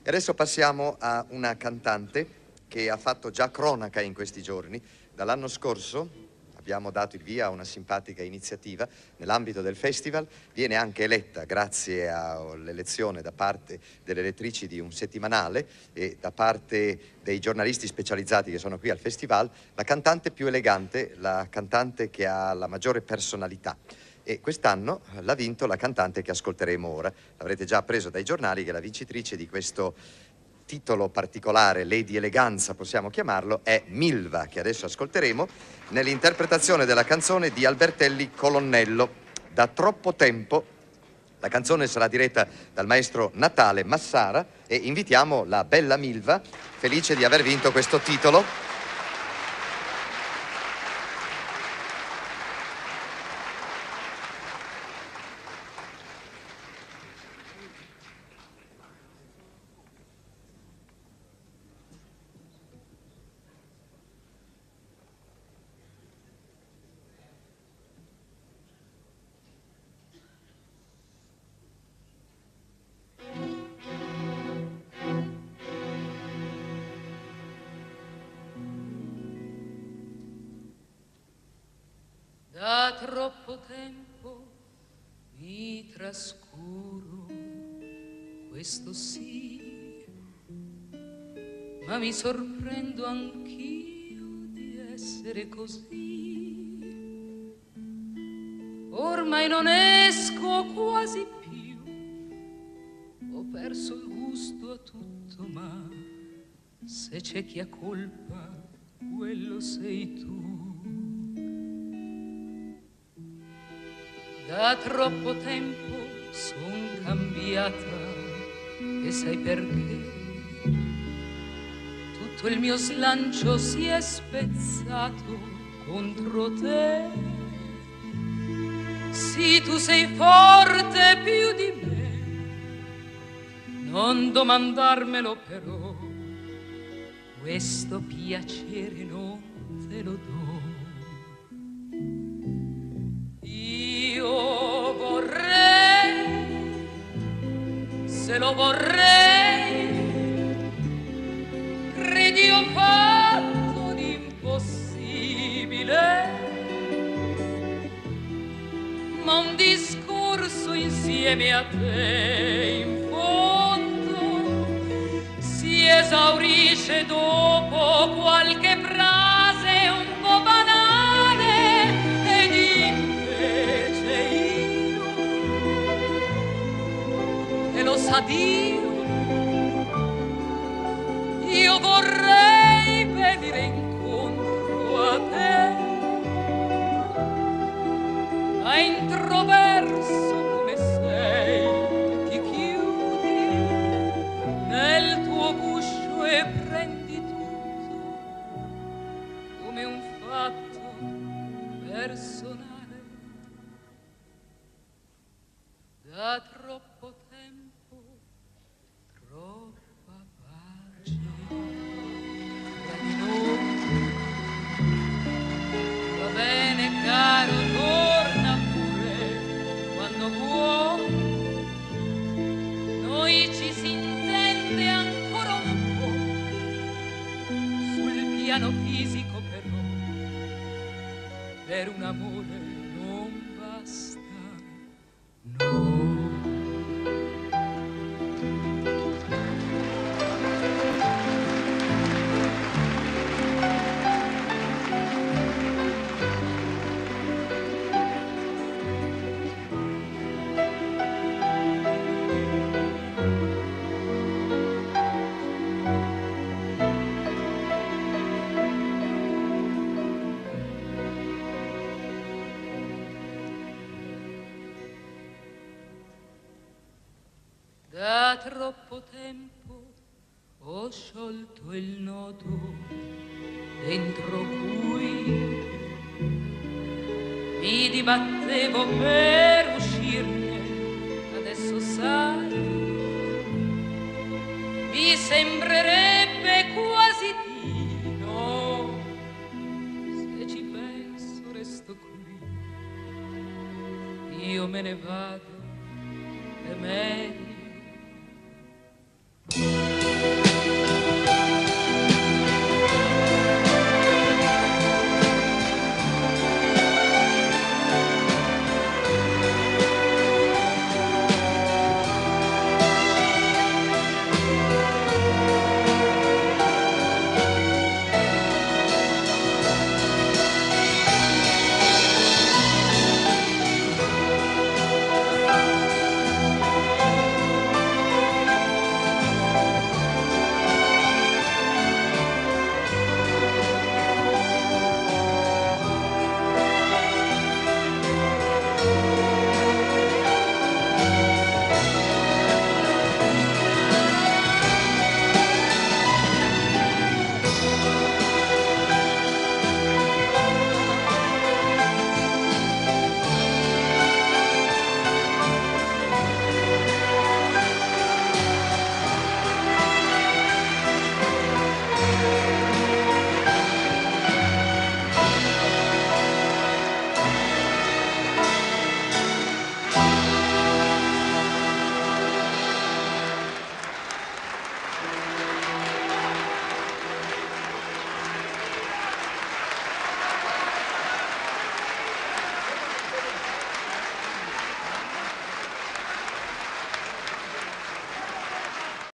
E adesso passiamo a una cantante che ha fatto già cronaca in questi giorni. Dall'anno scorso abbiamo dato il via a una simpatica iniziativa nell'ambito del festival. Viene anche eletta, grazie all'elezione da parte delle elettrici di un settimanale e da parte dei giornalisti specializzati che sono qui al festival, la cantante più elegante, la cantante che ha la maggiore personalità. E quest'anno l'ha vinto la cantante che ascolteremo ora. L'avrete già appreso dai giornali che la vincitrice di questo titolo particolare, Lady Eleganza possiamo chiamarlo, è Milva, che adesso ascolteremo nell'interpretazione della canzone di Albertelli Colonnello, Da troppo tempo. La canzone sarà diretta dal maestro Natale Massara e invitiamo la bella Milva, felice di aver vinto questo titolo. Da troppo tempo mi trascuro, questo sì, ma mi sorprendo anch'io di essere così. Ormai non esco quasi più, ho perso il gusto a tutto, ma se c'è chi ha colpa, quello sei tu. Da troppo tempo son cambiata e sai perché? Tutto il mio slancio si è spezzato contro te. Sì, tu sei forte più di me, non domandarmelo però, questo piacere non te lo do. Se lo vorrei, credi ho fatto l'impossibile, ma un discorso insieme a te in fondo si esaurisce dopo qualche frase un po' banale ed invece io, e lo sa Dio, io vorrei venire incontro a te, ma introverso come sei ti chiudi nel tuo guscio e prendi tutto come un fatto personale. Da troppo tempo troppa pace tra di noi. Va bene caro, torna pure quando vuoi, noi ci si intende ancora un po', sul piano fisico però, per un amore non basta, no. Da troppo tempo ho sciolto il nodo dentro cui mi dibattevo per uscirne. Adesso sai, mi sembrerebbe quasi di no. Se ci penso resto qui, io me ne vado, è meglio